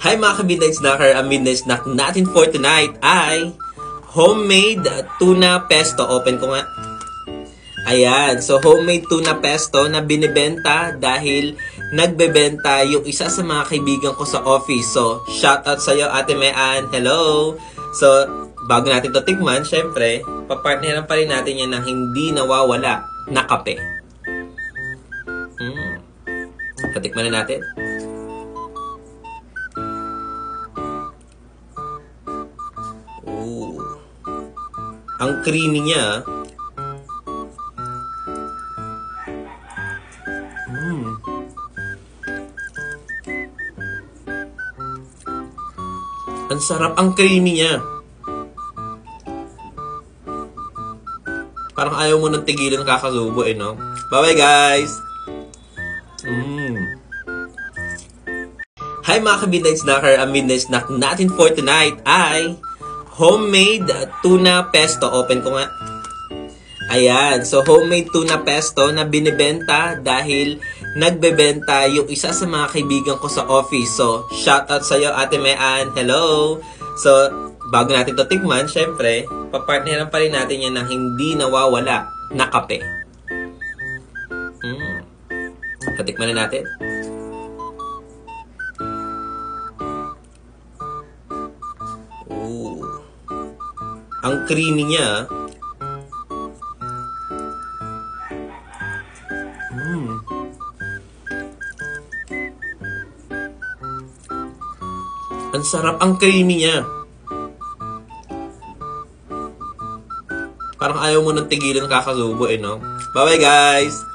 Hi mga ka-Midnight Snacker, ang Midnight Snack natin for tonight ay homemade tuna pesto. Open ko nga. Ayan, so homemade tuna pesto na binibenta dahil nagbebenta yung isa sa mga kaibigan ko sa office. So, shout out sa'yo Ate Mean, hello! So, bago natin to tikman, syempre, papartneran pa rin natin yan ng hindi nawawala na kape. Patikman na natin. Ang creamy niya. Ang sarap ang creamy niya. Parang ayaw mo nang tigilan kakasubo no? Bye-bye guys! Hi mga ka-Midnight Snacker, ang Midnight Snack natin for tonight ay homemade tuna pesto. Open ko nga. Ayan, so homemade tuna pesto na binibenta dahil nagbebenta yung isa sa mga kaibigan ko sa office. So, shout out sa'yo Ate Mean, hello! So, bago natin to tikman, syempre, papartneran pa rin natin yan ng hindi nawawala na kape. Patikman na natin. Ang creamy niya. Ang sarap ang creamy niya. Parang ayaw mo nang tigilan kakasubo no? Bye-bye guys!